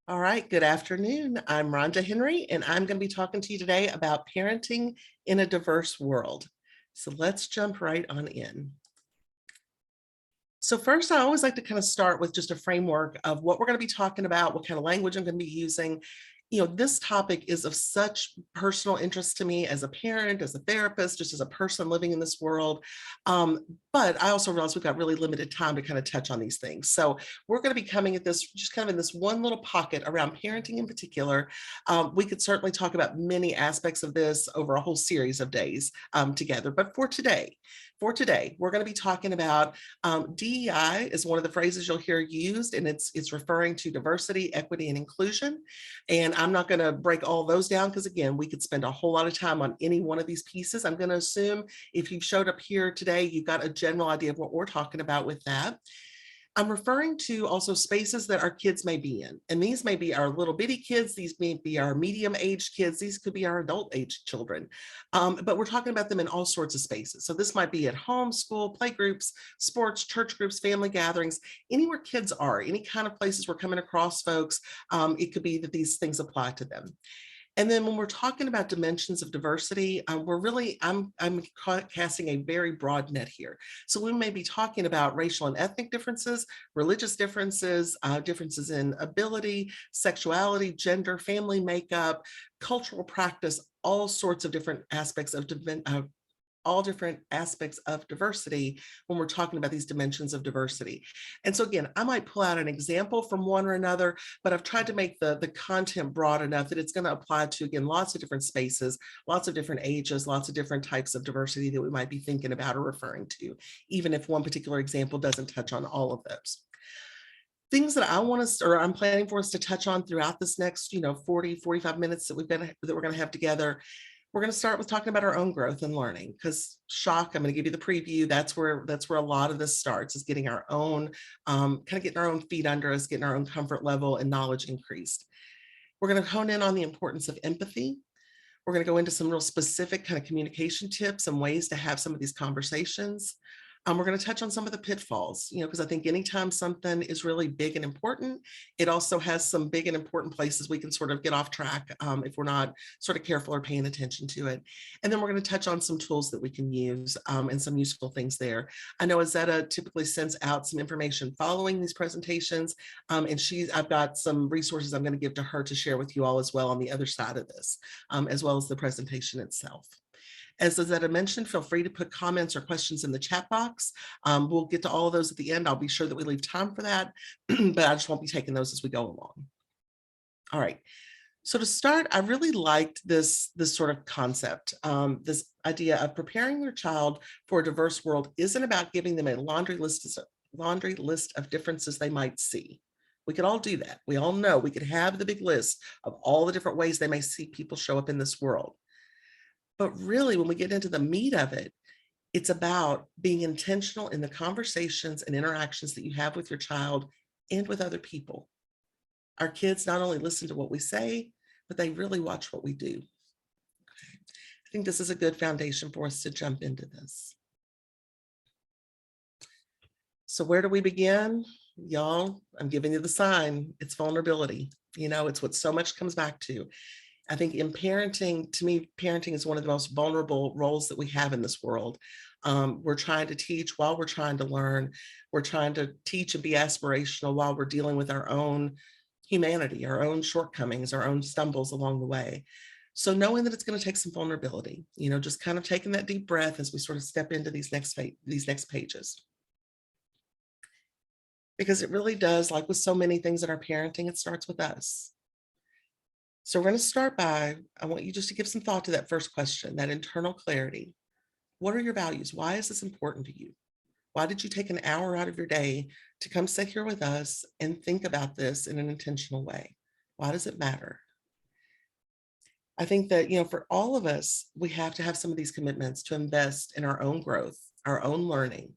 All right, good afternoon. I'm Rhonda Henry, and I'm going to be talking to you today about parenting in a diverse world. So let's jump right on in. So first, I always like to kind of start with just a framework of what we're going to be talking about, what kind of language I'm going to be using. This topic is of such personal interest to me as a parent, as a therapist, just as a person living in this world. But I also realize we've got really limited time to kind of touch on these things. So we're going to be coming at this just kind of in this one little pocket around parenting in particular. We could certainly talk about many aspects of this over a whole series of days together. But for today, we're going to be talking about DEI is one of the phrases you'll hear used, and it's referring to diversity, equity, and inclusion. And I'm not going to break all those down because, again, we could spend a whole lot of time on any one of these pieces. I'm going to assume if you've showed up here today, you've got a general idea of what we're talking about with that. I'm referring to also spaces that our kids may be in. And these may be our little bitty kids. These may be our medium aged kids. These could be our adult aged children. But we're talking about them in all sorts of spaces. So this might be at home, school, playgroups, sports, church groups, family gatherings, anywhere kids are, any kind of places we're coming across folks. It could be that these things apply to them. And then when we're talking about dimensions of diversity, I'm casting a very broad net here. So we may be talking about racial and ethnic differences, religious differences, differences in ability, sexuality, gender, family makeup, cultural practice, all sorts of different aspects of all different aspects of diversity when we're talking about these dimensions of diversity. And so again, I might pull out an example from one or another, but I've tried to make the content broad enough that it's going to apply to, again, lots of different spaces, lots of different ages, lots of different types of diversity that we might be thinking about or referring to, even if one particular example doesn't touch on all of those. Things that I want us, or I'm planning for us to touch on throughout this next, 40, 45 minutes that we're going to have together. We're going to start with talking about our own growth and learning, because shock, I'm going to give you the preview. That's where a lot of this starts, is getting our own, kind of getting our own feet under us, getting our own comfort level and knowledge increased. We're going to hone in on the importance of empathy. We're going to go into some real specific kind of communication tips and ways to have some of these conversations. We're going to touch on some of the pitfalls, because I think anytime something is really big and important, it also has some big and important places we can sort of get off track if we're not sort of careful or paying attention to it. And then we're going to touch on some tools that we can use and some useful things there. I know Azetta typically sends out some information following these presentations, and I've got some resources I'm going to give to her to share with you all as well on the other side of this, as well as the presentation itself. As Azetta mentioned, feel free to put comments or questions in the chat box. We'll get to all of those at the end. I'll be sure that we leave time for that, but I just won't be taking those as we go along. All right. So to start, I really liked this sort of concept, this idea of preparing your child for a diverse world isn't about giving them a laundry list of differences they might see. We could all do that. We all know we could have the big list of all the different ways they may see people show up in this world. But really, when we get into the meat of it, it's about being intentional in the conversations and interactions that you have with your child and with other people. Our kids not only listen to what we say, but they really watch what we do. Okay. I think this is a good foundation for us to jump into this. So where do we begin? Y'all, I'm giving you the sign. It's vulnerability. It's what so much comes back to. I think in parenting, to me, parenting is one of the most vulnerable roles that we have in this world. We're trying to teach while we're trying to learn. We're trying to teach and be aspirational while we're dealing with our own humanity, our own shortcomings, our own stumbles along the way. So knowing that it's going to take some vulnerability, just kind of taking that deep breath as we sort of step into these next pages. Because it really does, like with so many things in our parenting, it starts with us. So we're going to start by, I want you just to give some thought to that first question, that internal clarity. What are your values? Why is this important to you? Why did you take an hour out of your day to come sit here with us and think about this in an intentional way? Why does it matter? I think that, for all of us, we have to have some of these commitments to invest in our own growth, our own learning.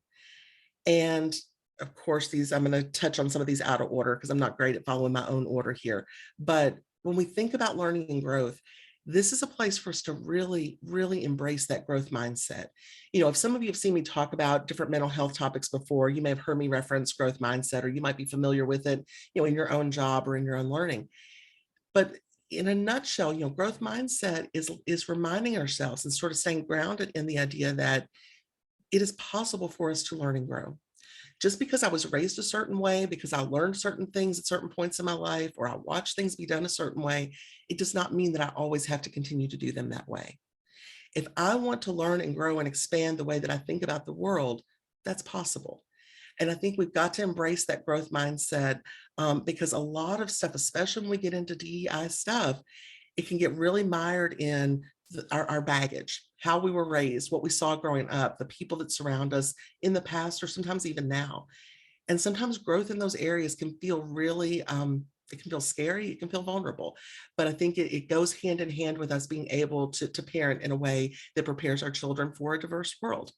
And of course, I'm going to touch on some of these out of order because I'm not great at following my own order here. But when we think about learning and growth, This is a place for us to really, really embrace that growth mindset. If some of you have seen me talk about different mental health topics before, you may have heard me reference growth mindset, or you might be familiar with it, in your own job or in your own learning. But in a nutshell, growth mindset is reminding ourselves and sort of staying grounded in the idea that it is possible for us to learn and grow. Just because I was raised a certain way, because I learned certain things at certain points in my life, or I watched things be done a certain way, it does not mean that I always have to continue to do them that way. If I want to learn and grow and expand the way that I think about the world, that's possible. And I think we've got to embrace that growth mindset, because a lot of stuff, especially when we get into DEI stuff, it can get really mired in our baggage, how we were raised, what we saw growing up, the people that surround us in the past, or sometimes even now. And sometimes growth in those areas can feel really, it can feel scary, it can feel vulnerable. But I think it goes hand in hand with us being able to parent in a way that prepares our children for a diverse world.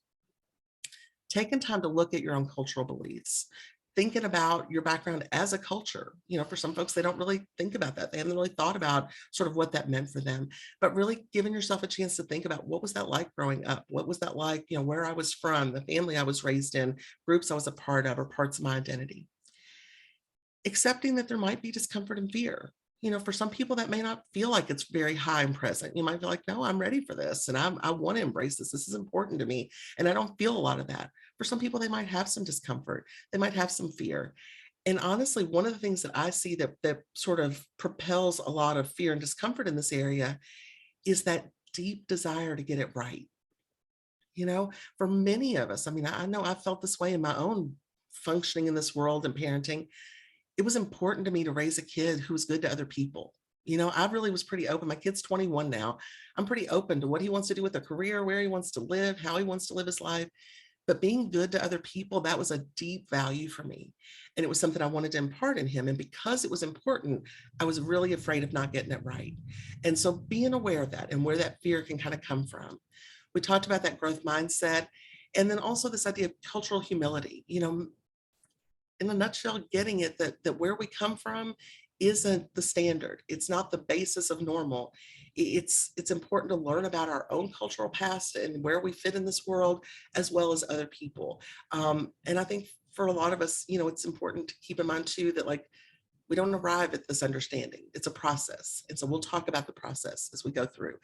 Taking time to look at your own cultural beliefs, thinking about your background as a culture. For some folks, they don't really think about that. They haven't really thought about sort of what that meant for them, but really giving yourself a chance to think about, what was that like growing up? What was that like, where I was from, the family I was raised in, groups I was a part of, or parts of my identity. Accepting that there might be discomfort and fear. For some people that may not feel like it's very high and present. You might be like, no, I'm ready for this. And I want to embrace this. This is important to me. And I don't feel a lot of that. For some people, they might have some discomfort. They might have some fear. And honestly, one of the things that I see that sort of propels a lot of fear and discomfort in this area is that deep desire to get it right. For many of us, I know I felt this way in my own functioning in this world and parenting. It was important to me to raise a kid who was good to other people. I really was pretty open. My kid's 21 now. I'm pretty open to what he wants to do with a career, where he wants to live, how he wants to live his life. But being good to other people, that was a deep value for me. And it was something I wanted to impart in him. And because it was important, I was really afraid of not getting it right. And so being aware of that and where that fear can kind of come from. We talked about that growth mindset. And then also this idea of cultural humility. In a nutshell, getting it that where we come from isn't the standard. It's not the basis of normal. It's important to learn about our own cultural past and where we fit in this world, as well as other people. And I think for a lot of us, it's important to keep in mind too that, like, we don't arrive at this understanding. It's a process. And so we'll talk about the process as we go through.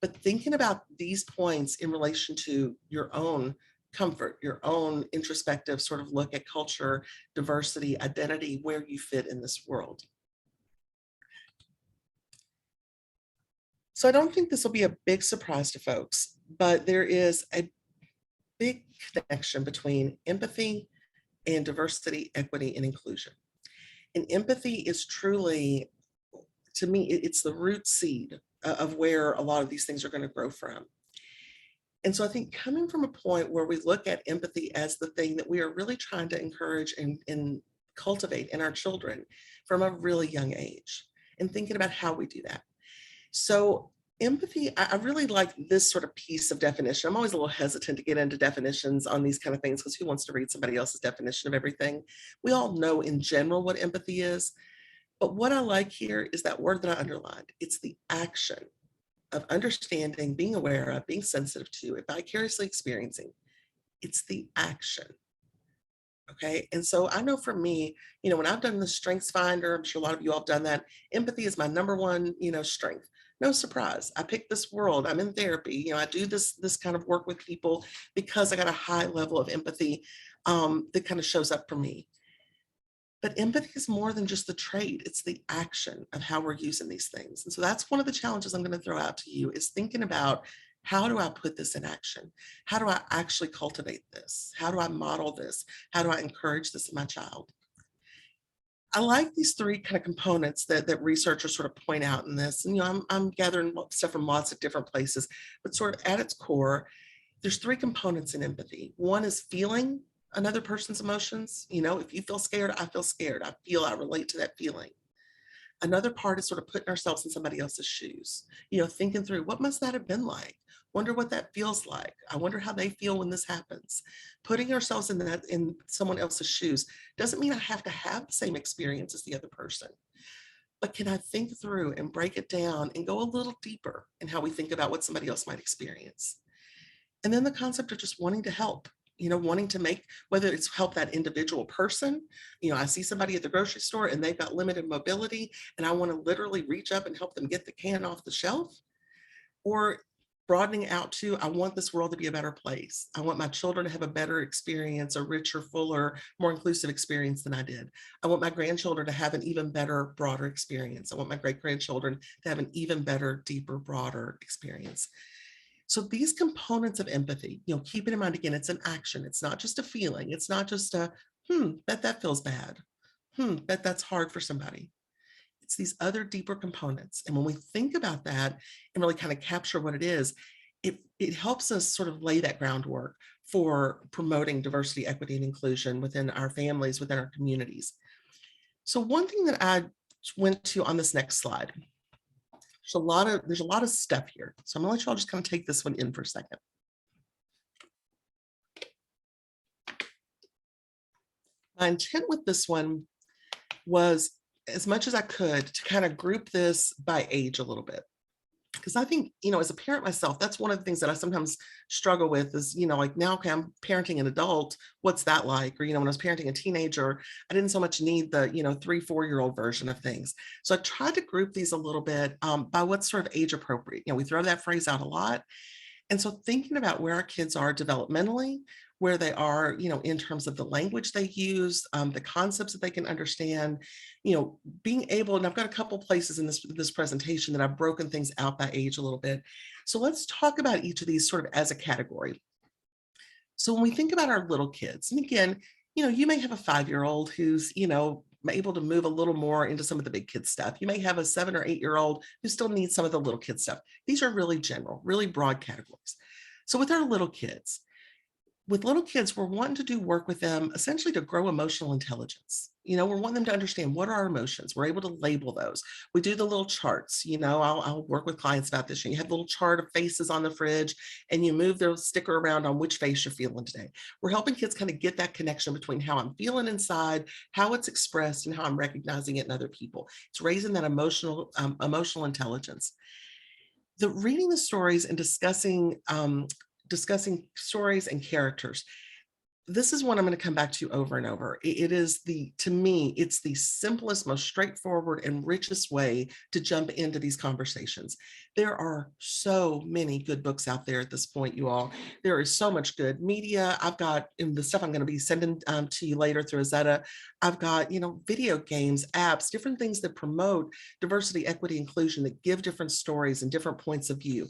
But thinking about these points in relation to your own comfort, your own introspective sort of look at culture, diversity, identity, where you fit in this world. So I don't think this will be a big surprise to folks, but there is a big connection between empathy and diversity, equity, and inclusion. And empathy is truly, to me, it's the root seed of where a lot of these things are going to grow from. And so I think coming from a point where we look at empathy as the thing that we are really trying to encourage and cultivate in our children from a really young age, and thinking about how we do that. So empathy, I really like this sort of piece of definition. I'm always a little hesitant to get into definitions on these kind of things, because who wants to read somebody else's definition of everything? We all know in general what empathy is, but what I like here is that word that I underlined. It's the action of understanding, being aware of, being sensitive to, and vicariously experiencing. It's the action. Okay. And so I know for me, when I've done the strengths finder, I'm sure a lot of you all have done that. Empathy is my number one, strength. No surprise. I picked this world. I'm in therapy. I do this kind of work with people because I got a high level of empathy that kind of shows up for me. But empathy is more than just the trait. It's the action of how we're using these things. And so that's one of the challenges I'm going to throw out to you, is thinking about, how do I put this in action? How do I actually cultivate this? How do I model this? How do I encourage this in my child? I like these three kind of components that researchers sort of point out in this. And, I'm gathering stuff from lots of different places, but sort of at its core, there's three components in empathy. One is feeling another person's emotions. If you feel scared, I feel scared. I relate to that feeling. Another part is sort of putting ourselves in somebody else's shoes, thinking through, what must that have been like? Wonder what that feels like. I wonder how they feel when this happens. Putting ourselves in someone else's shoes doesn't mean I have to have the same experience as the other person. but can I think through and break it down and go a little deeper in how we think about what somebody else might experience? And then the concept of just wanting to help, wanting to make, whether it's help that individual person, I see somebody at the grocery store and they've got limited mobility and I want to literally reach up and help them get the can off the shelf, or broadening out to, I want this world to be a better place. I want my children to have a better experience, a richer, fuller, more inclusive experience than I did. I want my grandchildren to have an even better, broader experience. I want my great grandchildren to have an even better, deeper, broader experience. So these components of empathy, keeping in mind, again, it's an action. It's not just a feeling. It's not just a, bet that feels bad. Bet that's hard for somebody. It's these other deeper components. And when we think about that and really kind of capture what it is, it helps us sort of lay that groundwork for promoting diversity, equity, and inclusion within our families, within our communities. So one thing that I went to on this next slide, there's a lot of stuff here. So I'm gonna let y'all just kind of take this one in for a second. My intent with this one was, as much as I could, to kind of group this by age a little bit. Because I think, as a parent myself, that's one of the things that I sometimes struggle with is, like now, okay, I'm parenting an adult. What's that like? Or, when I was parenting a teenager, I didn't so much need the, 3-4-year-old version of things. So I tried to group these a little bit by what's sort of age appropriate. We throw that phrase out a lot. And so thinking about where our kids are developmentally, where they are, in terms of the language they use, the concepts that they can understand, being able, and I've got a couple places in this presentation that I've broken things out by age a little bit. So let's talk about each of these sort of as a category. So when we think about our little kids, and again, you may have a 5-year-old who's, able to move a little more into some of the big kid stuff. You may have a 7 or 8-year-old who still needs some of the little kid stuff. These are really general, really broad categories. So with our little kids, we're wanting to do work with them essentially to grow emotional intelligence. We're wanting them to understand what are our emotions. We're able to label those. We do the little charts. I'll work with clients about this. You have a little chart of faces on the fridge and you move the sticker around on which face you're feeling today. We're helping kids kind of get that connection between how I'm feeling inside, how it's expressed, and how I'm recognizing it in other people. It's raising that emotional intelligence. The reading the stories and discussing stories and characters. This is one I'm going to come back to over and over. It is to me, it's the simplest, most straightforward and richest way to jump into these conversations. There are so many good books out there at this point, you all. There is so much good media. I've got, in the stuff I'm going to be sending to you later through Azetta, I've got, video games, apps, different things that promote diversity, equity, inclusion, that give different stories and different points of view.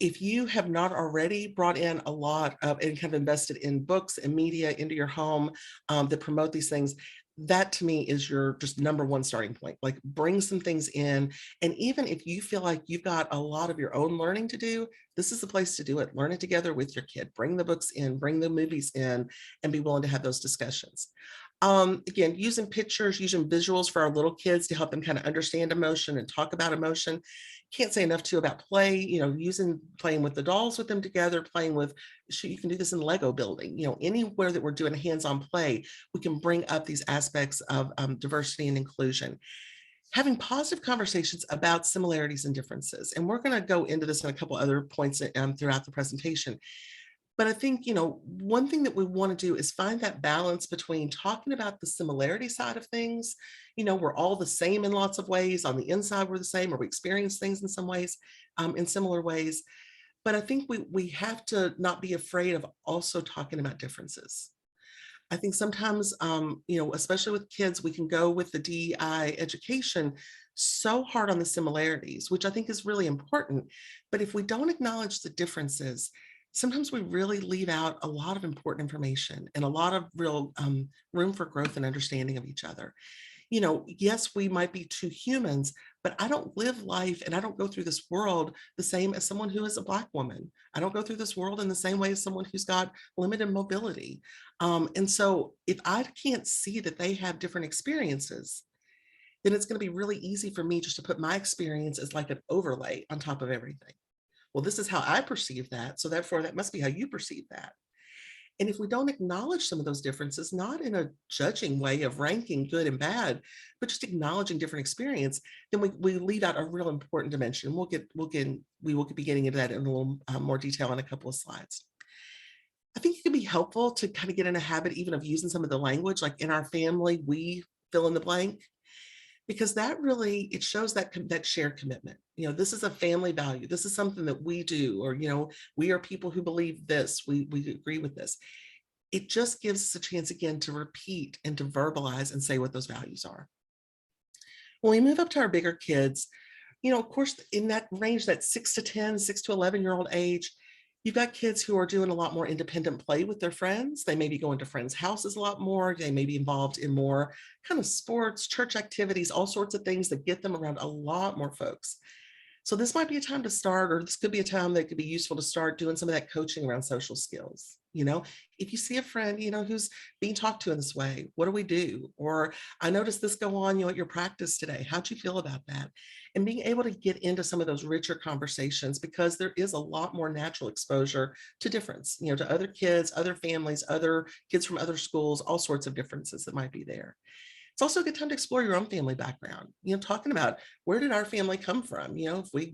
If you have not already brought in a lot of and kind of invested in books and media into your home that promote these things, that to me is your just number one starting point. Like, bring some things in. And even if you feel like you've got a lot of your own learning to do, this is the place to do it. Learn it together with your kid. Bring the books in, bring the movies in, and be willing to have those discussions. Again, using pictures, using visuals for our little kids to help them kind of understand emotion and talk about emotion. Can't say enough too about play, playing with the dolls with them together, playing with, you can do this in Lego building, anywhere that we're doing hands-on play, we can bring up these aspects of diversity and inclusion. Having positive conversations about similarities and differences. And we're going to go into this in a couple other points throughout the presentation. But I think, one thing that we want to do is find that balance between talking about the similarity side of things. We're all the same in lots of ways. On the inside, we're the same, or we experience things in some ways, in similar ways. But I think we have to not be afraid of also talking about differences. I think sometimes, especially with kids, we can go with the DEI education so hard on the similarities, which I think is really important. But if we don't acknowledge the differences, sometimes we really leave out a lot of important information and a lot of real room for growth and understanding of each other. Yes, we might be two humans, but I don't live life and I don't go through this world the same as someone who is a Black woman. I don't go through this world in the same way as someone who's got limited mobility. And so if I can't see that they have different experiences, then it's going to be really easy for me just to put my experience as like an overlay on top of everything. Well, this is how I perceive that. So therefore, that must be how you perceive that. And if we don't acknowledge some of those differences, not in a judging way of ranking good and bad, but just acknowledging different experience, then we leave out a real important dimension. We will be getting into that in a little more detail in a couple of slides. I think it can be helpful to kind of get in a habit even of using some of the language, like in our family, we fill in the blank, because that really, it shows that shared commitment. This is a family value. This is something that we do, or, we are people who believe this, we agree with this. It just gives us a chance again to repeat and to verbalize and say what those values are. When we move up to our bigger kids, of course, in that range, that 6 to 10, 6 to 11-year-old age, you've got kids who are doing a lot more independent play with their friends. They may be going to friends' houses a lot more. They may be involved in more kind of sports, church activities, all sorts of things that get them around a lot more folks. So this might be a time to start, or this could be a time that could be useful to start doing some of that coaching around social skills. If you see a friend, who's being talked to in this way, what do we do? Or I noticed this go on, at your practice today. How'd you feel about that? And being able to get into some of those richer conversations, because there is a lot more natural exposure to difference, to other kids, other families, other kids from other schools, all sorts of differences that might be there. It's also a good time to explore your own family background, talking about where did our family come from?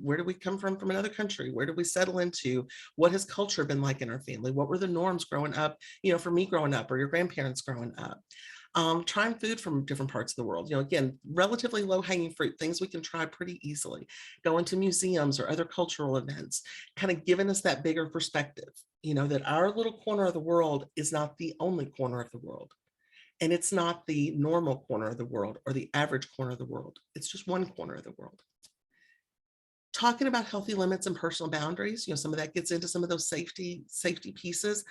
Where did we come from another country? Where did we settle into? What has culture been like in our family? What were the norms growing up, for me growing up, or your grandparents growing up? Trying food from different parts of the world, again, relatively low hanging fruit, things we can try pretty easily. Going to museums or other cultural events, kind of giving us that bigger perspective, that our little corner of the world is not the only corner of the world. And it's not the normal corner of the world or the average corner of the world. It's just one corner of the world. Talking about healthy limits and personal boundaries, some of that gets into some of those safety pieces,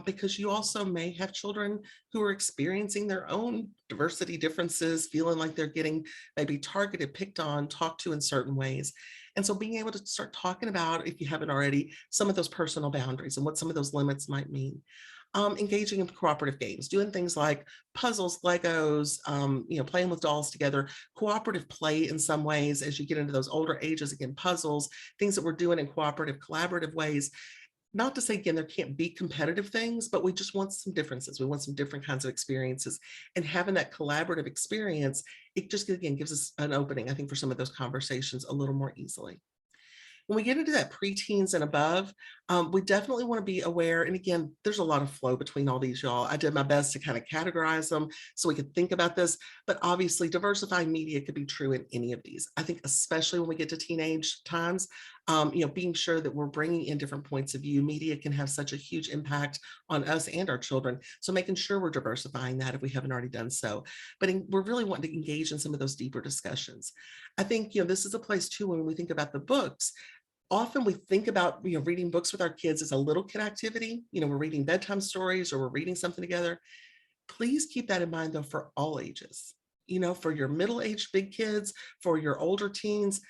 because you also may have children who are experiencing their own diversity differences, feeling like they're getting maybe targeted, picked on, talked to in certain ways. And so being able to start talking about, if you haven't already, some of those personal boundaries and what some of those limits might mean. Engaging in cooperative games, doing things like puzzles, Legos, playing with dolls together, cooperative play in some ways as you get into those older ages, again, puzzles, things that we're doing in cooperative, collaborative ways. Not to say, again, there can't be competitive things, but we just want some differences. We want some different kinds of experiences, and having that collaborative experience, it just, again, gives us an opening, I think, for some of those conversations a little more easily. When we get into that preteens and above, we definitely want to be aware. And again, there's a lot of flow between all these, y'all. I did my best to kind of categorize them so we could think about this. But obviously, diversifying media could be true in any of these. I think especially when we get to teenage times, being sure that we're bringing in different points of view. Media can have such a huge impact on us and our children. So making sure we're diversifying that if we haven't already done so. But we're really wanting to engage in some of those deeper discussions. I think, this is a place too, when we think about the books, often we think about, reading books with our kids as a little kid activity. We're reading bedtime stories or we're reading something together. Please keep that in mind though, for all ages, for your middle-aged big kids, for your older teens,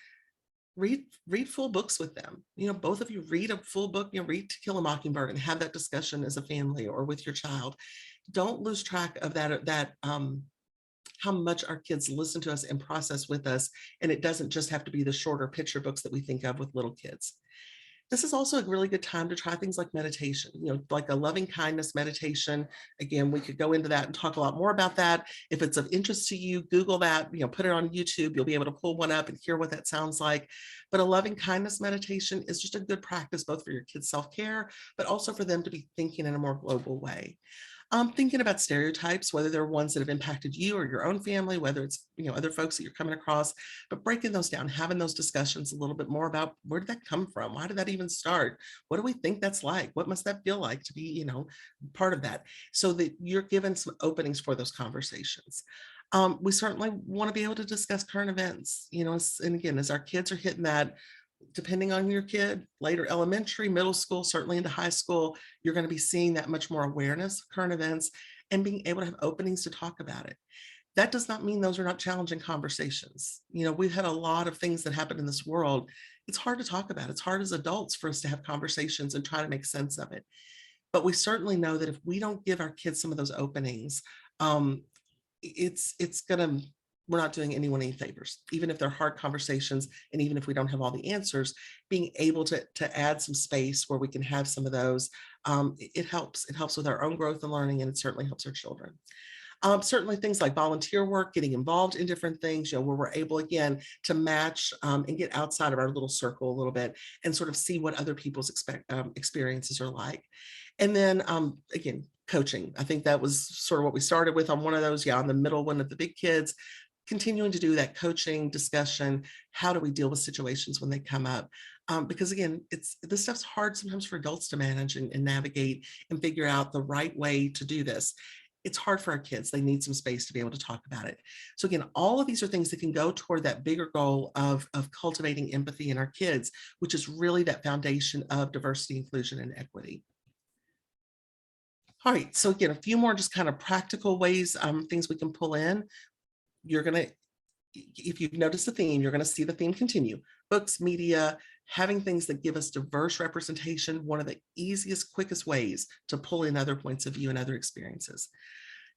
read full books with them. Both of you read a full book, read To Kill a Mockingbird and have that discussion as a family or with your child. Don't lose track of that how much our kids listen to us and process with us. And it doesn't just have to be the shorter picture books that we think of with little kids. This is also a really good time to try things like meditation, like a loving kindness meditation. Again, we could go into that and talk a lot more about that. If it's of interest to you, Google that, put it on YouTube. You'll be able to pull one up and hear what that sounds like. But a loving kindness meditation is just a good practice, both for your kids' self-care, but also for them to be thinking in a more global way. Thinking about stereotypes, whether they're ones that have impacted you or your own family, whether it's, other folks that you're coming across, but breaking those down, having those discussions a little bit more about where did that come from? Why did that even start? What do we think that's like? What must that feel like to be, part of that? So that you're given some openings for those conversations. We certainly want to be able to discuss current events, and again, as our kids are hitting that, depending on your kid, later elementary, middle school, certainly into high school, you're going to be seeing that much more awareness of current events and being able to have openings to talk about it. That does not mean those are not challenging conversations. We've had a lot of things that happen in this world. It's hard to talk about. It's hard as adults for us to have conversations and try to make sense of it. But we certainly know that if we don't give our kids some of those openings, we're not doing anyone any favors, even if they're hard conversations. And even if we don't have all the answers, being able to add some space where we can have some of those it helps. It helps with our own growth and learning, and it certainly helps our children. Certainly things like volunteer work, getting involved in different things, where we're able, again, to match and get outside of our little circle a little bit and sort of see what other people's experiences are like. And then, again, coaching. I think that was sort of what we started with on one of those, on the middle one of the big kids, continuing to do that coaching discussion. How do we deal with situations when they come up? Because again, this stuff's hard sometimes for adults to manage and navigate and figure out the right way to do this. It's hard for our kids. They need some space to be able to talk about it. So again, all of these are things that can go toward that bigger goal of cultivating empathy in our kids, which is really that foundation of diversity, inclusion, and equity. All right, so again, a few more just kind of practical ways, things we can pull in. You're gonna, if you've noticed the theme, you're gonna see the theme continue. Books, media, having things that give us diverse representation, one of the easiest, quickest ways to pull in other points of view and other experiences.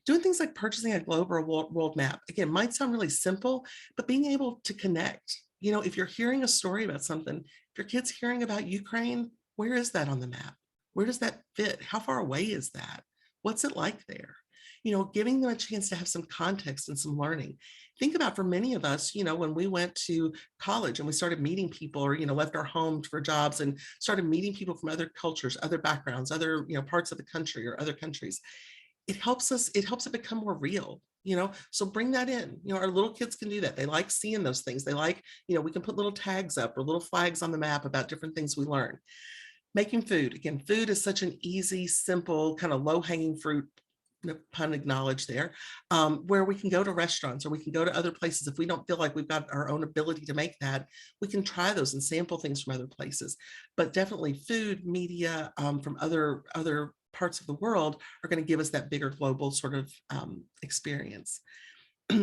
Doing things like purchasing a globe or a world map, again, might sound really simple, but being able to connect. If you're hearing a story about something, if your kid's hearing about Ukraine, where is that on the map? Where does that fit? How far away is that? What's it like there? Giving them a chance to have some context and some learning. Think about, for many of us, when we went to college and we started meeting people, or, left our homes for jobs and started meeting people from other cultures, other backgrounds, other, parts of the country or other countries. It helps it become more real, so bring that in. Our little kids can do that. They like seeing those things. They like, we can put little tags up or little flags on the map about different things we learn. Making food. Again, food is such an easy, simple, kind of low-hanging fruit, pun acknowledged there, where we can go to restaurants or we can go to other places. If we don't feel like we've got our own ability to make that, we can try those and sample things from other places. But definitely food, media from other parts of the world are going to give us that bigger global sort of experience.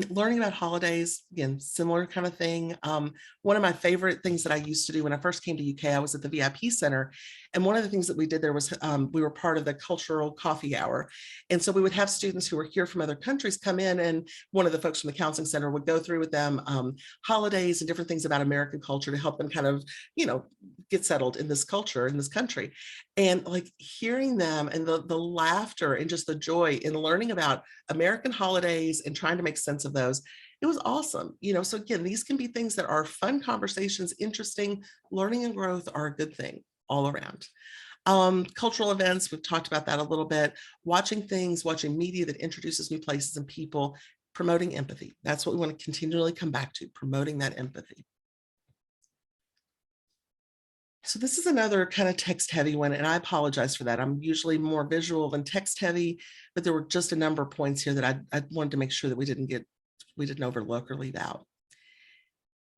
Learning about holidays, again, similar kind of thing. One of my favorite things that I used to do when I first came to UK, I was at the VIP Center. And one of the things that we did there was we were part of the cultural coffee hour. And so we would have students who were here from other countries come in, and one of the folks from the counseling center would go through with them holidays and different things about American culture to help them kind of, get settled in this culture, in this country. And like hearing them and the laughter and just the joy in learning about American holidays and trying to make sense of those, it was awesome. So again, these can be things that are fun conversations, interesting. Learning and growth are a good thing all around. Cultural events, we've talked about that a little bit. Watching media that introduces new places and people, promoting empathy. That's what we want to continually come back to, promoting that empathy. So this is another kind of text heavy one, and I apologize for that. I'm usually more visual than text heavy, but there were just a number of points here that I wanted to make sure that we didn't overlook or leave out.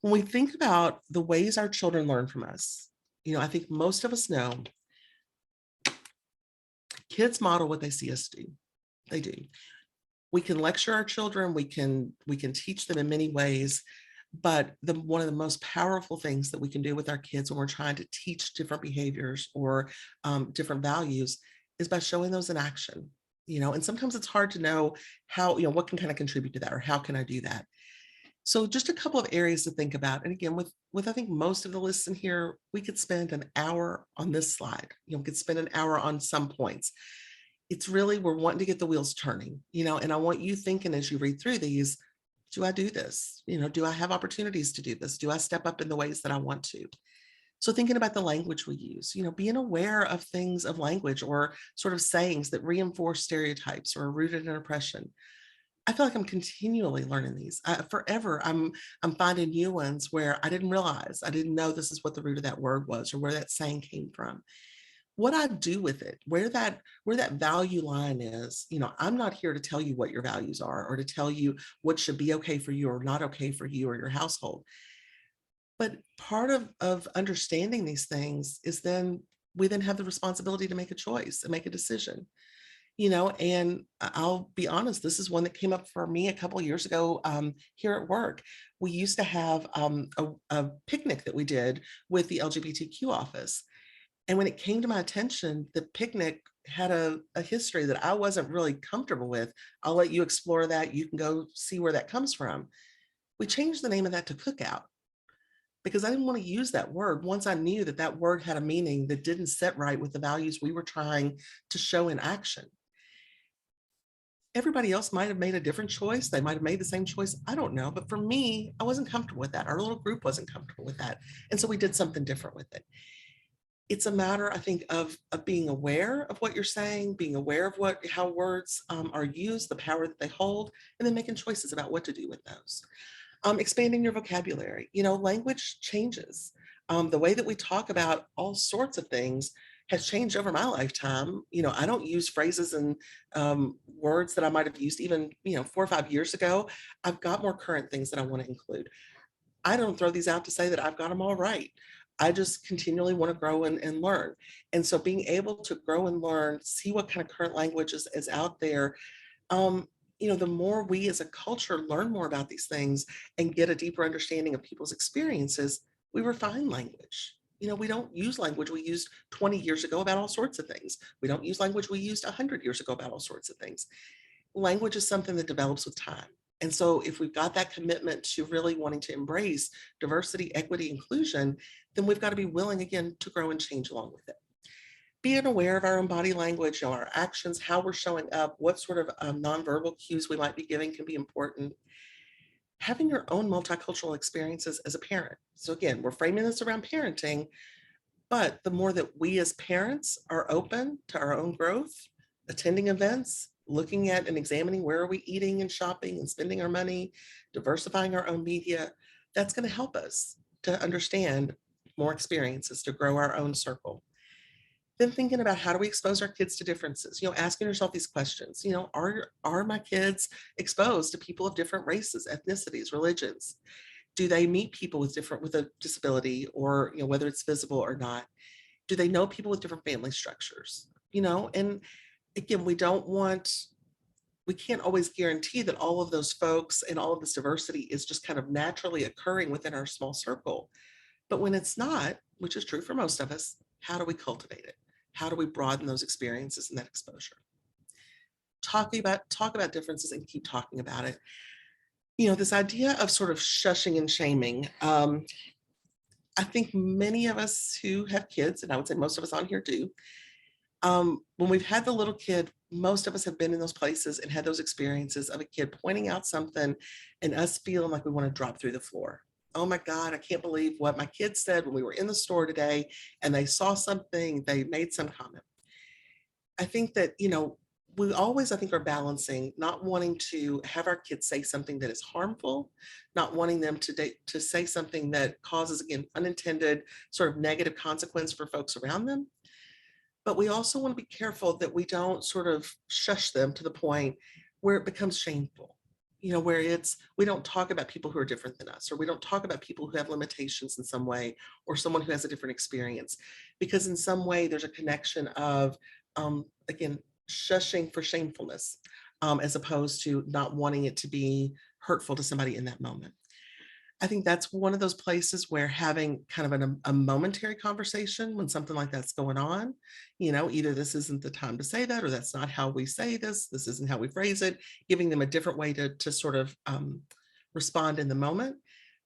When we think about the ways our children learn from us, I think most of us know kids model what they see us do. They do. We can lecture our children, we can teach them in many ways. But one of the most powerful things that we can do with our kids when we're trying to teach different behaviors or different values is by showing those in action. And sometimes it's hard to know how, what can kind of contribute to that, or how can I do that? So just a couple of areas to think about. And again, with I think most of the lists in here, we could spend an hour on this slide. We could spend an hour on some points. It's really, we're wanting to get the wheels turning, and I want you thinking as you read through these, do I do this? Do I have opportunities to do this? Do I step up in the ways that I want to? So thinking about the language we use, being aware of things of language or sort of sayings that reinforce stereotypes or are rooted in oppression. I feel like I'm continually learning these. Forever, I'm finding new ones where I didn't realize, I didn't know this is what the root of that word was or where that saying came from. What I do with it, where that value line is, I'm not here to tell you what your values are or to tell you what should be okay for you or not okay for you or your household. But part of understanding these things is we then have the responsibility to make a choice and make a decision. And I'll be honest, this is one that came up for me a couple of years ago here at work. We used to have a picnic that we did with the LGBTQ office. And when it came to my attention, the picnic had a history that I wasn't really comfortable with. I'll let you explore that. You can go see where that comes from. We changed the name of that to Cookout. because I didn't want to use that word once I knew that that word had a meaning that didn't sit right with the values we were trying to show in action. Everybody else might have made a different choice. They might have made the same choice. I don't know. But for me, I wasn't comfortable with that. Our little group wasn't comfortable with that. And so we did something different with it. It's a matter, I think, of being aware of what you're saying, being aware of how words are used, the power that they hold, and then making choices about what to do with those. Expanding your vocabulary. Language changes. The way that we talk about all sorts of things has changed over my lifetime. I don't use phrases and words that I might have used even 4 or 5 years ago. I've got more current things that I want to include. I don't throw these out to say that I've got them all right. I just continually want to grow and learn. And so being able to grow and learn, see what kind of current language is out there, um, the more we as a culture learn more about these things and get a deeper understanding of people's experiences, we refine language. We don't use language we used 20 years ago about all sorts of things. We don't use language we used 100 years ago about all sorts of things. Language is something that develops with time. And so if we've got that commitment to really wanting to embrace diversity, equity, inclusion, then we've got to be willing again to grow and change along with it. Being aware of our own body language, our actions, how we're showing up, what sort of nonverbal cues we might be giving can be important. Having your own multicultural experiences as a parent. So again, we're framing this around parenting, but the more that we as parents are open to our own growth, attending events, looking at and examining where are we eating and shopping and spending our money, diversifying our own media, that's going to help us to understand more experiences, to grow our own circle. Then thinking about how do we expose our kids to differences, asking yourself these questions, are my kids exposed to people of different races, ethnicities, religions? Do they meet people with a disability, or whether it's visible or not? Do they know people with different family structures? And again, we can't always guarantee that all of those folks and all of this diversity is just kind of naturally occurring within our small circle. But when it's not, which is true for most of us, how do we cultivate it? How do we broaden those experiences and that exposure? Talk about differences and keep talking about it. This idea of sort of shushing and shaming. I think many of us who have kids, and I would say most of us on here do, when we've had the little kid, most of us have been in those places and had those experiences of a kid pointing out something and us feeling like we want to drop through the floor. Oh my God, I can't believe what my kids said when we were in the store today and they saw something, they made some comment. I think that, we always, I think, are balancing not wanting to have our kids say something that is harmful, not wanting them to say something that causes, again, unintended sort of negative consequence for folks around them. But we also want to be careful that we don't sort of shush them to the point where it becomes shameful, where we don't talk about people who are different than us, or we don't talk about people who have limitations in some way, or someone who has a different experience, because in some way there's a connection of, again, shushing for shamefulness, as opposed to not wanting it to be hurtful to somebody in that moment. I think that's one of those places where having kind of a momentary conversation when something like that's going on, either this isn't the time to say that, or that's not how we say this isn't how we phrase it, giving them a different way to sort of respond in the moment.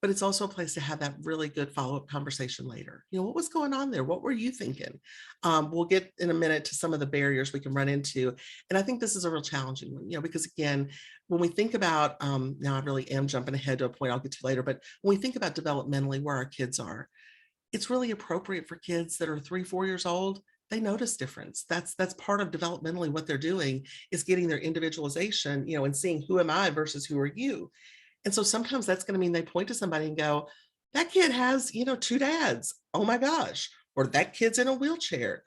But it's also a place to have that really good follow-up conversation later. What was going on there? What were you thinking? We'll get in a minute to some of the barriers we can run into. And I think this is a real challenging one, because again, when we think about, now I really am jumping ahead to a point I'll get to later, but when we think about developmentally where our kids are, it's really appropriate for kids that are 3-4 years old. They notice difference. That's part of developmentally what they're doing, is getting their individualization, and seeing who am I versus who are you. And so sometimes that's going to mean they point to somebody and go, that kid has, 2 dads. Oh my gosh. Or that kid's in a wheelchair.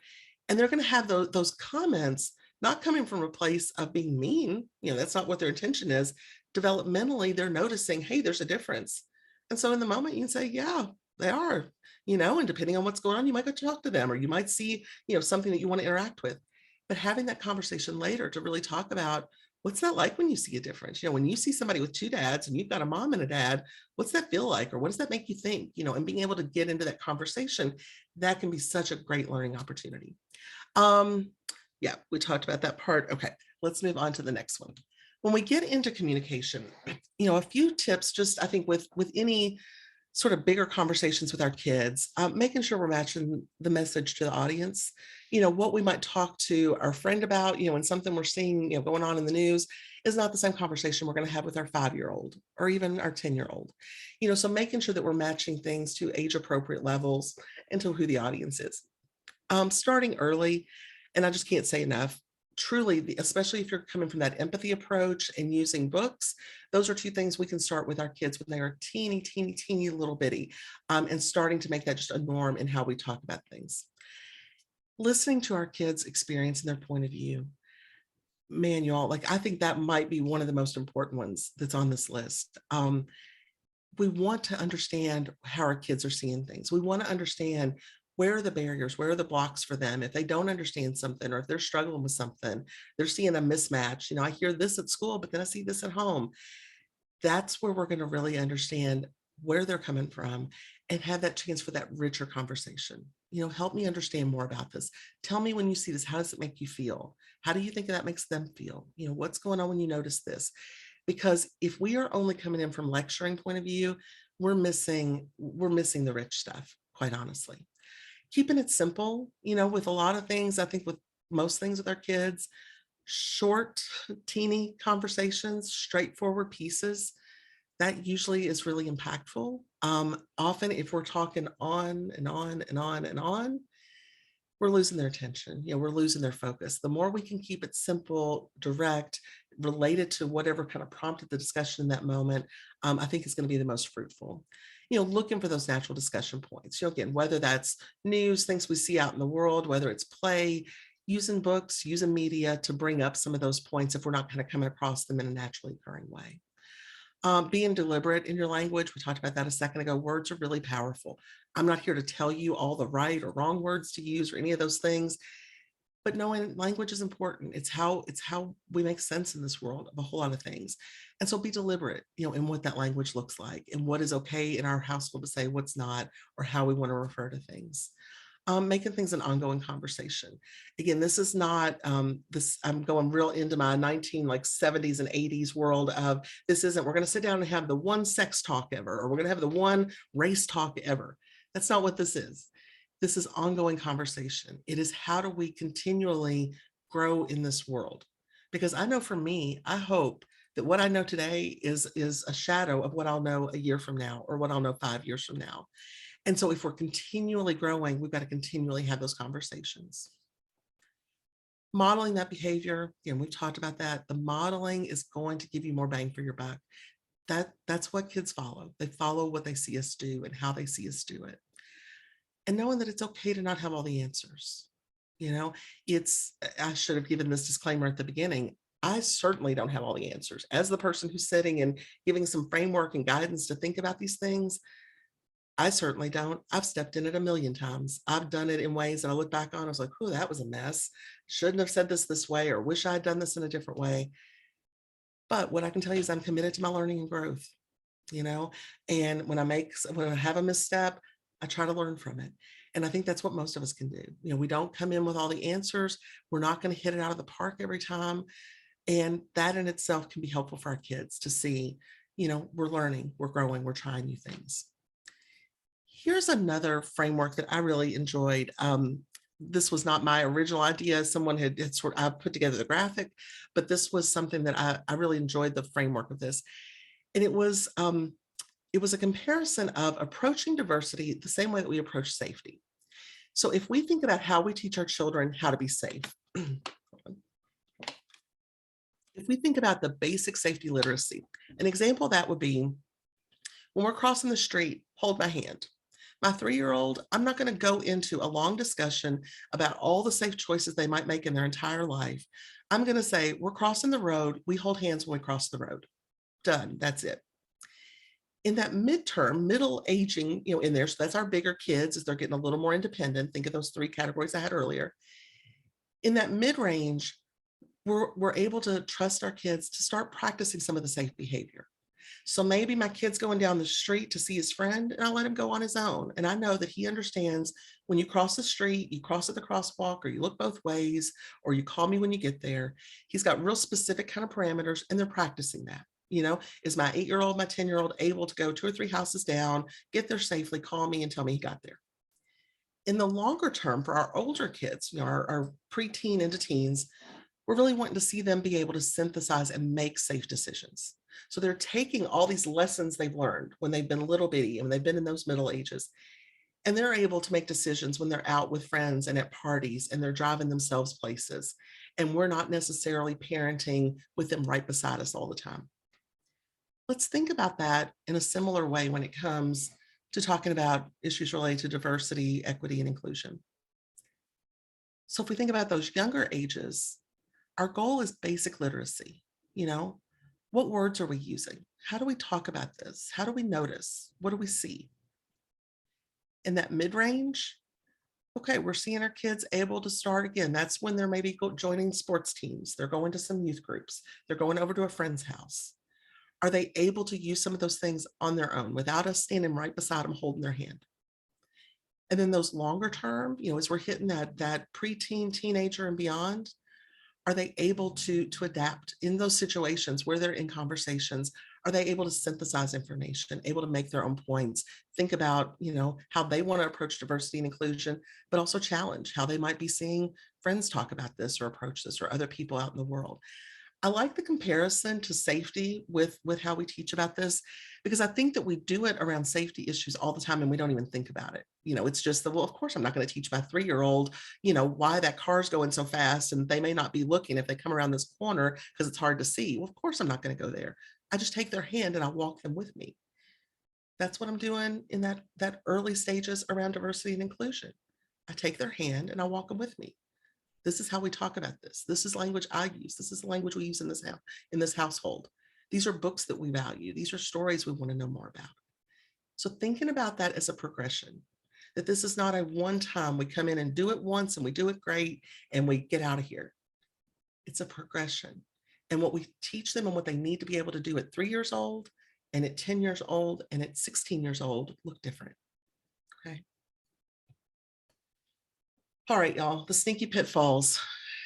And they're going to have those comments not coming from a place of being mean. That's not what their intention is. Developmentally, they're noticing, hey, there's a difference. And so in the moment you can say, yeah, they are, and depending on what's going on, you might go talk to them, or you might see, something that you want to interact with. But having that conversation later to really talk about, what's that like when you see a difference? When you see somebody with 2 dads and you've got a mom and a dad, what's that feel like? Or what does that make you think? And being able to get into that conversation, that can be such a great learning opportunity. Yeah, we talked about that part. Okay, let's move on to the next one. When we get into communication, a few tips, just I think with any sort of bigger conversations with our kids, making sure we're matching the message to the audience. What we might talk to our friend about, when something we're seeing, going on in the news is not the same conversation we're going to have with our 5-year-old or even our 10-year-old. So making sure that we're matching things to age appropriate levels and to who the audience is. Starting early, and I just can't say enough, truly, especially if you're coming from that empathy approach and using books, those are two things we can start with our kids when they are teeny, teeny, teeny little bitty, and starting to make that just a norm in how we talk about things. Listening to our kids' experience and their point of view. Man, y'all, like I think that might be one of the most important ones that's on this list. We want to understand how our kids are seeing things. We want to understand where are the barriers, where are the blocks for them. If they don't understand something, or if they're struggling with something, they're seeing a mismatch. I hear this at school, but then I see this at home. That's where we're going to really understand where they're coming from and have that chance for that richer conversation. Help me understand more about this. Tell me when you see this, how does it make you feel? How do you think that makes them feel? What's going on when you notice this? Because if we are only coming in from lecturing point of view, we're missing the rich stuff, quite honestly. Keeping it simple, with a lot of things, I think with most things with our kids, short, teeny conversations, straightforward pieces, that usually is really impactful. Often if we're talking on and on and on and on, we're losing their attention. We're losing their focus. The more we can keep it simple, direct, related to whatever kind of prompted the discussion in that moment, I think is going to be the most fruitful. Looking for those natural discussion points. Again, whether that's news, things we see out in the world, whether it's play, using books, using media to bring up some of those points if we're not kind of coming across them in a naturally occurring way. Being deliberate in your language. We talked about that a second ago. Words are really powerful. I'm not here to tell you all the right or wrong words to use or any of those things, but knowing language is important. It's how we make sense in this world of a whole lot of things. And so be deliberate, in what that language looks like and what is okay in our household to say, what's not, or how we want to refer to things. Making things an ongoing conversation. Again, this is not this. I'm going real into my 70s and 80s world of this isn't. We're going to sit down and have the one sex talk ever, or we're going to have the one race talk ever. That's not what this is. This is ongoing conversation. It is how do we continually grow in this world? Because I know for me, I hope that what I know today is a shadow of what I'll know a year from now, or what I'll know 5 years from now. And so if we're continually growing, we've got to continually have those conversations. Modeling that behavior, again, we've talked about that. The modeling is going to give you more bang for your buck. That's what kids follow. They follow what they see us do and how they see us do it. And knowing that it's okay to not have all the answers. I should have given this disclaimer at the beginning. I certainly don't have all the answers. As the person who's sitting and giving some framework and guidance to think about these things, I certainly don't. I've stepped in it a million times. I've done it in ways that I look back on, I was like, oh, that was a mess. Shouldn't have said this way, or wish I had done this in a different way. But what I can tell you is I'm committed to my learning and growth, and when I have a misstep, I try to learn from it. And I think that's what most of us can do. We don't come in with all the answers. We're not going to hit it out of the park every time. And that in itself can be helpful for our kids to see, we're learning, we're growing, we're trying new things. Here's another framework that I really enjoyed. This was not my original idea. Someone had I put together the graphic, but this was something that I really enjoyed the framework of this. And it was a comparison of approaching diversity the same way that we approach safety. So if we think about how we teach our children how to be safe, if we think about the basic safety literacy, an example of that would be when we're crossing the street, hold my hand. My 3-year-old, I'm not going to go into a long discussion about all the safe choices they might make in their entire life. I'm going to say, we're crossing the road. We hold hands when we cross the road. Done. That's it. In that middle aging, in there, so that's our bigger kids as they're getting a little more independent. Think of those 3 categories I had earlier. In that mid-range, we're able to trust our kids to start practicing some of the safe behavior. So maybe my kid's going down the street to see his friend, and I let him go on his own. And I know that he understands when you cross the street, you cross at the crosswalk, or you look both ways, or you call me when you get there. He's got real specific kind of parameters, and they're practicing that. Is my 8-year-old, my 10-year-old able to go 2 or 3 houses down, get there safely, call me and tell me he got there? In the longer term, for our older kids, our preteen into teens, we're really wanting to see them be able to synthesize and make safe decisions. So they're taking all these lessons they've learned when they've been little bitty and they've been in those middle ages, and they're able to make decisions when they're out with friends and at parties and they're driving themselves places. And we're not necessarily parenting with them right beside us all the time. Let's think about that in a similar way when it comes to talking about issues related to diversity, equity, and inclusion. So if we think about those younger ages, our goal is basic literacy. You know, what words are we using? How do we talk about this? How do we notice? What do we see? In that mid-range, okay, we're seeing our kids able to start again. That's when they're maybe joining sports teams. They're going to some youth groups. They're going over to a friend's house. Are they able to use some of those things on their own without us standing right beside them holding their hand? And then those longer term, as we're hitting that preteen, teenager and beyond, are they able to adapt in those situations where they're in conversations? Are they able to synthesize information, able to make their own points, think about, how they want to approach diversity and inclusion, but also challenge how they might be seeing friends talk about this or approach this or other people out in the world? I like the comparison to safety with how we teach about this, because I think that we do it around safety issues all the time and we don't even think about it. It's just well, of course, I'm not going to teach my 3-year-old, why that car's going so fast and they may not be looking if they come around this corner because it's hard to see. Well, of course, I'm not going to go there. I just take their hand and I walk them with me. That's what I'm doing in that early stages around diversity and inclusion. I take their hand and I walk them with me. This is how we talk about this. This is language I use. This is the language we use in this household. These are books that we value. These are stories we want to know more about. So thinking about that as a progression, that this is not a one time we come in and do it once and we do it great and we get out of here. It's a progression. And what we teach them and what they need to be able to do at 3 years old and at 10 years old and at 16 years old look different. Okay. All right, y'all, the sneaky pitfalls.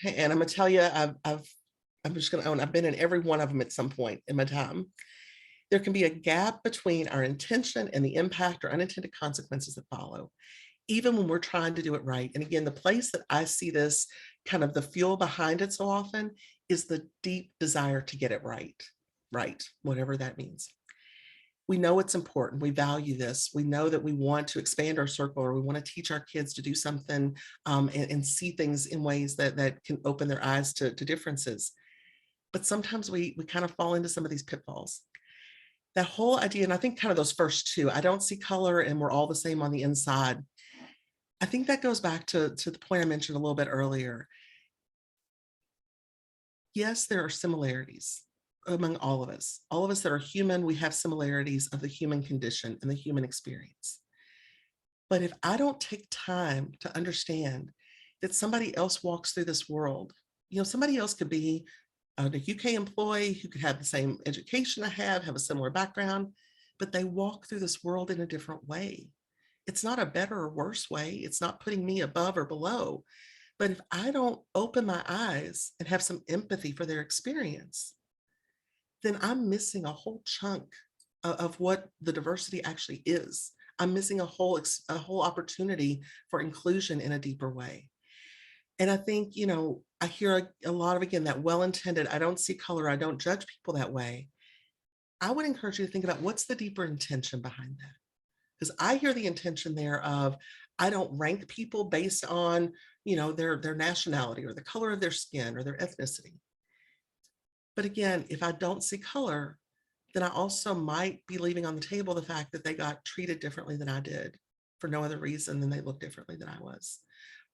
And I'm gonna tell you, I'm just gonna own, I've been in every one of them at some point in my time. There can be a gap between our intention and the impact or unintended consequences that follow, even when we're trying to do it right. And again, the place that I see this kind of the fuel behind it so often is the deep desire to get it right, whatever that means. We know it's important. We value this. We know that we want to expand our circle, or we want to teach our kids to do something and see things in ways that can open their eyes to differences. But sometimes we kind of fall into some of these pitfalls. That whole idea, and I think kind of those first two, I don't see color and we're all the same on the inside. I think that goes back to the point I mentioned a little bit earlier. Yes, there are similarities among all of us. All of us that are human, we have similarities of the human condition and the human experience. But if I don't take time to understand that somebody else walks through this world, somebody else could be a UK employee who could have the same education I have a similar background, but they walk through this world in a different way. It's not a better or worse way. It's not putting me above or below. But if I don't open my eyes and have some empathy for their experience, then I'm missing a whole chunk of what the diversity actually is. I'm missing a whole opportunity for inclusion in a deeper way. And I think, I hear a lot of, again, that well-intended, I don't see color, I don't judge people that way. I would encourage you to think about what's the deeper intention behind that. Because I hear the intention there of, I don't rank people based on, their nationality or the color of their skin or their ethnicity. But again, if I don't see color, then I also might be leaving on the table the fact that they got treated differently than I did for no other reason than they look differently than I was,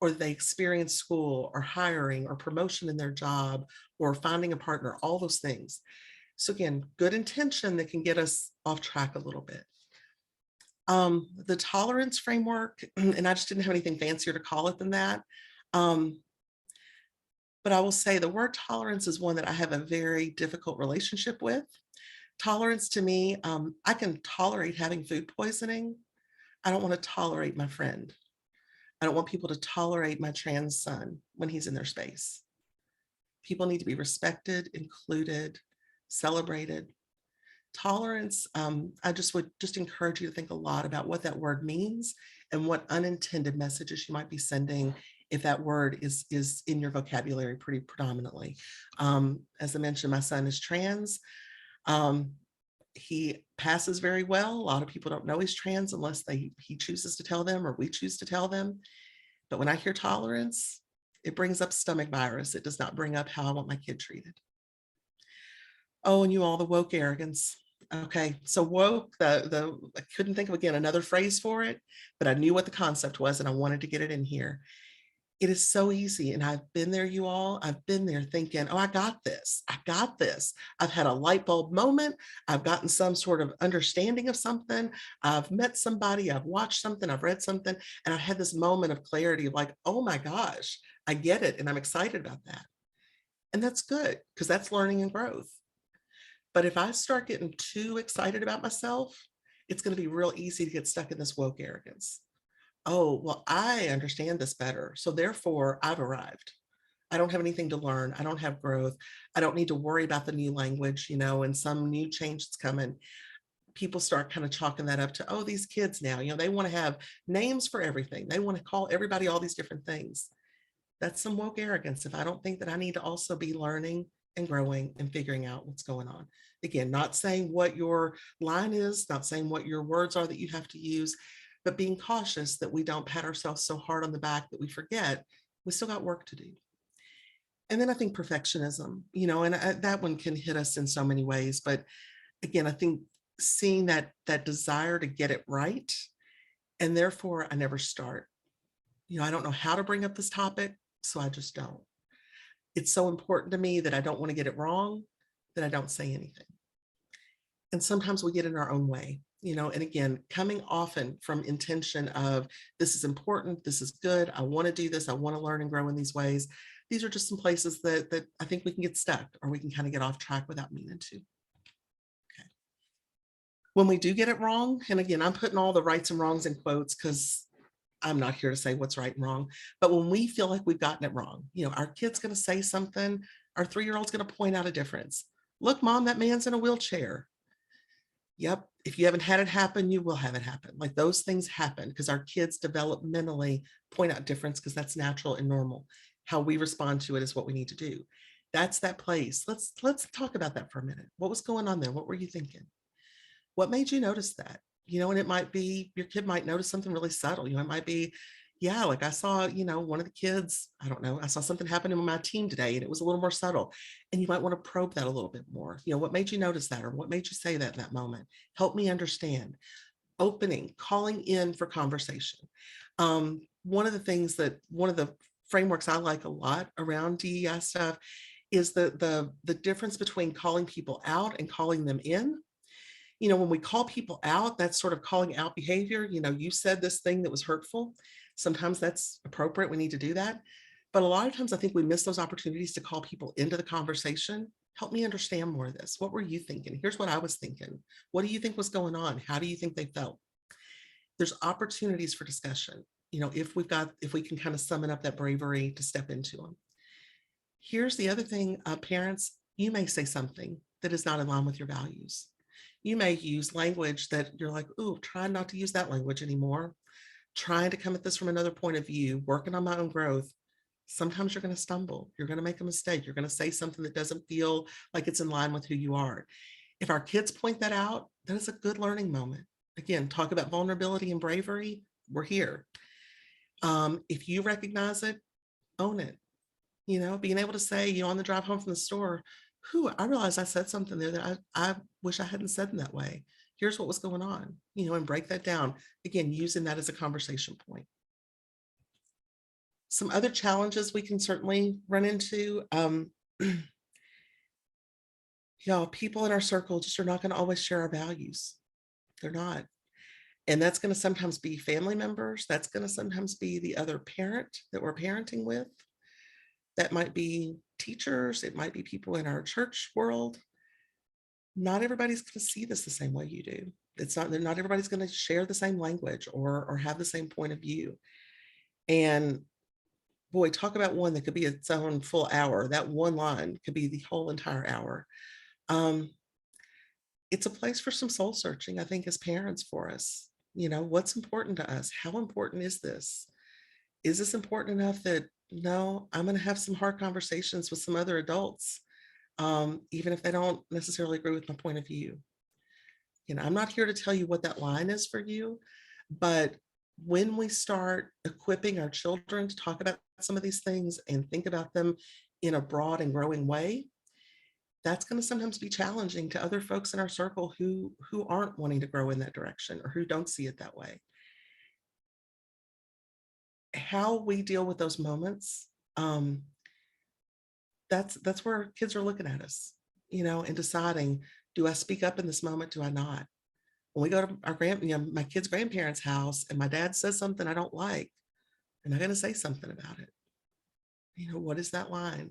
or they experienced school or hiring or promotion in their job or finding a partner, all those things. So again, good intention that can get us off track a little bit. The tolerance framework, and I just didn't have anything fancier to call it than that. But I will say the word tolerance is one that I have a very difficult relationship with. Tolerance to me, I can tolerate having food poisoning. I don't want to tolerate my friend. I don't want people to tolerate my trans son when he's in their space. People need to be respected, included, celebrated. Tolerance, I just would just encourage you to think a lot about what that word means and what unintended messages you might be sending if that word is in your vocabulary pretty predominantly. As I mentioned, my son is trans. Um, he passes very well. A lot of people don't know he's trans unless he chooses to tell them or we choose to tell them. But when I hear tolerance, it brings up stomach virus. It does not bring up how I want my kid treated. Oh, and you all, the woke arrogance. Okay, so woke, I couldn't think of again another phrase for it, but I knew what the concept was and I wanted to get it in here. It is so easy. And I've been there, you all. I've been there thinking, oh, I got this. I got this. I've had a light bulb moment. I've gotten some sort of understanding of something. I've met somebody. I've watched something. I've read something. And I've had this moment of clarity of like, oh my gosh, I get it. And I'm excited about that. And that's good because that's learning and growth. But if I start getting too excited about myself, it's going to be real easy to get stuck in this woke arrogance. Oh, well, I understand this better. So therefore, I've arrived. I don't have anything to learn. I don't have growth. I don't need to worry about the new language, and some new change that's coming. People start kind of chalking that up to, oh, these kids now, they want to have names for everything. They want to call everybody all these different things. That's some woke arrogance if I don't think that I need to also be learning and growing and figuring out what's going on. Again, not saying what your line is, not saying what your words are that you have to use, but being cautious that we don't pat ourselves so hard on the back that we forget we still got work to do. And then I think perfectionism, and that one can hit us in so many ways. But again, I think seeing that desire to get it right, and therefore I never start. I don't know how to bring up this topic, so I just don't. It's so important to me that I don't want to get it wrong, that I don't say anything. And sometimes we get in our own way, and again, coming often from intention of this is important, this is good, I want to do this, I want to learn and grow in these ways. These are just some places that I think we can get stuck or we can kind of get off track without meaning to. Okay. When we do get it wrong, and again, I'm putting all the rights and wrongs in quotes because I'm not here to say what's right and wrong, but when we feel like we've gotten it wrong, our kid's going to say something, our 3-year-old's going to point out a difference. Look, mom, that man's in a wheelchair. Yep. If you haven't had it happen, you will have it happen. Like those things happen because our kids developmentally point out difference because that's natural and normal. How we respond to it is what we need to do. That's that place. Let's talk about that for a minute. What was going on there? What were you thinking? What made you notice that? And it might be your kid might notice something really subtle. It might be, yeah, like I saw, one of the kids, I don't know, I saw something happen in my team today and it was a little more subtle. And you might want to probe that a little bit more. What made you notice that or what made you say that in that moment? Help me understand. Opening, calling in for conversation. One of the frameworks I like a lot around DEI stuff is the difference between calling people out and calling them in. When we call people out, that's sort of calling out behavior. You said this thing that was hurtful. Sometimes that's appropriate. We need to do that. But a lot of times I think we miss those opportunities to call people into the conversation. Help me understand more of this. What were you thinking? Here's what I was thinking. What do you think was going on? How do you think they felt? There's opportunities for discussion. If we can kind of summon up that bravery to step into them. Here's the other thing, parents, you may say something that is not in line with your values. You may use language that you're like, ooh, try not to use that language anymore. Trying to come at this from another point of view, working on my own growth. Sometimes you're going to stumble. You're going to make a mistake. You're going to say something that doesn't feel like it's in line with who you are. If our kids point that out, that is a good learning moment. Again, talk about vulnerability and bravery. We're here. If you recognize it, own it. Being able to say, on the drive home from the store, I realized I said something there that I wish I hadn't said in that way. Here's what was going on, and break that down. Again, using that as a conversation point. Some other challenges we can certainly run into. People in our circle just are not going to always share our values. They're not. And that's going to sometimes be family members. That's going to sometimes be the other parent that we're parenting with. That might be teachers. It might be people in our church world. Not everybody's going to see this the same way you do. Not everybody's going to share the same language or have the same point of view. And boy, talk about one that could be its own full hour. That one line could be the whole entire hour. It's a place for some soul searching, I think, as parents for us. What's important to us? How important is this? Is this important enough that no, I'm going to have some hard conversations with some other adults, even if they don't necessarily agree with my point of view? I'm not here to tell you what that line is for you, but when we start equipping our children to talk about some of these things and think about them in a broad and growing way, that's going to sometimes be challenging to other folks in our circle who aren't wanting to grow in that direction or who don't see it that way. How we deal with those moments, that's where kids are looking at us, and deciding, do I speak up in this moment? Do I not? When we go to my kid's grandparents' house and my dad says something I don't like, am I going to say something about it? What is that line?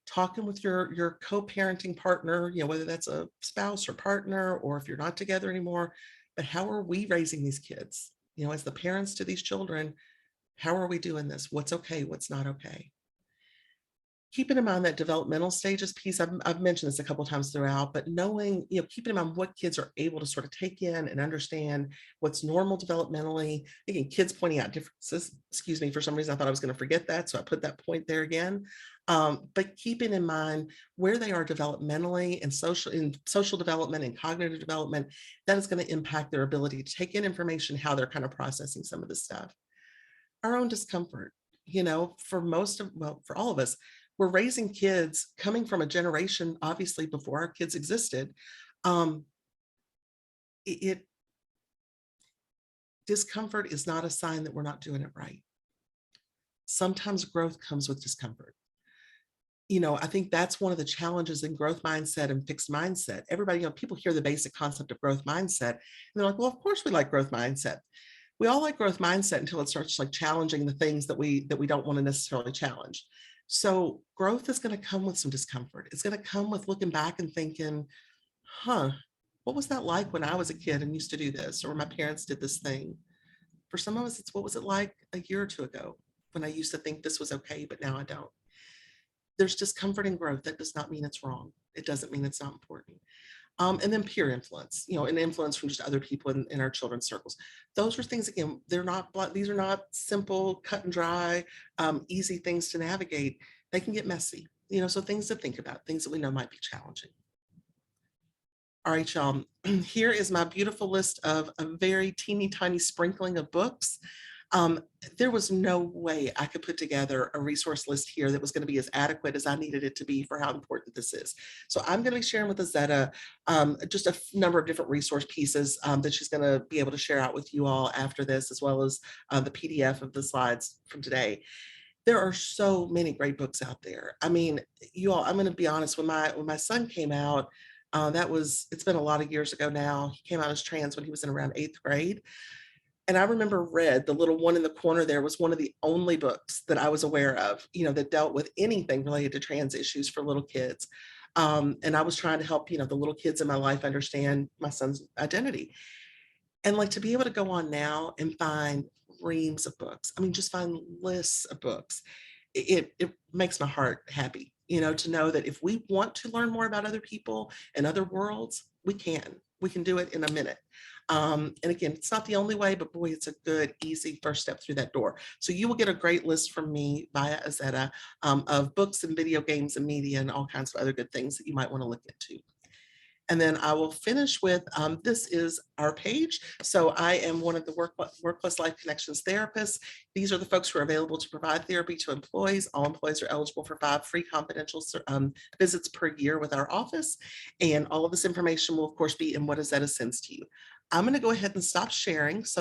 Talking with your co-parenting partner, whether that's a spouse or partner, or if you're not together anymore, but how are we raising these kids? As the parents to these children, how are we doing this? What's okay? What's not okay? Keeping in mind that developmental stages piece, I've mentioned this a couple of times throughout, but knowing, keeping in mind what kids are able to sort of take in and understand what's normal developmentally. Again, kids pointing out differences, excuse me, for some reason I thought I was going to forget that, so I put that point there again. But keeping in mind where they are developmentally and social development and cognitive development, that is going to impact their ability to take in information, how they're kind of processing some of this stuff. Our own discomfort, for all of us, we're raising kids coming from a generation, obviously before our kids existed. Um, Discomfort is not a sign that we're not doing it right. Sometimes growth comes with discomfort. I think that's one of the challenges in growth mindset and fixed mindset. Everybody, people hear the basic concept of growth mindset, and they're like, well, of course we like growth mindset. We all like growth mindset until it starts like challenging the things that we don't want to necessarily challenge. So growth is going to come with some discomfort. It's going to come with looking back and thinking, what was that like when I was a kid and used to do this, or my parents did this thing? For some of us, it's what was it like a year or two ago when I used to think this was okay, but now I don't. There's discomfort in growth. That does not mean it's wrong. It doesn't mean it's not important. And then peer influence, and influence from just other people in our children's circles. Those are things, again, these are not simple, cut and dry, easy things to navigate. They can get messy, so things to think about, things that we know might be challenging. All right, y'all, here is my beautiful list of a very teeny tiny sprinkling of books. There was no way I could put together a resource list here that was going to be as adequate as I needed it to be for how important this is. So I'm going to be sharing with Azetta just a number of different resource pieces that she's going to be able to share out with you all after this, as well as the PDF of the slides from today. There are so many great books out there. I mean, you all, I'm going to be honest, when my son came out, it's been a lot of years ago now. He came out as trans when he was in around 8th grade. And I remember Red, the little one in the corner there, was one of the only books that I was aware of, that dealt with anything related to trans issues for little kids. And I was trying to help, the little kids in my life understand my son's identity. And like to be able to go on now and find reams of books. I mean, just find lists of books. It makes my heart happy, to know that if we want to learn more about other people and other worlds, we can do it in a minute. And again, it's not the only way, but boy, it's a good, easy first step through that door. So you will get a great list from me via Azetta of books and video games and media and all kinds of other good things that you might want to look into. And then I will finish with, this is our page. So I am one of the Work Plus Life Connections therapists. These are the folks who are available to provide therapy to employees. All employees are eligible for 5 free confidential visits per year with our office. And all of this information will, of course, be in what Azetta sends to you. I'm going to go ahead and stop sharing so that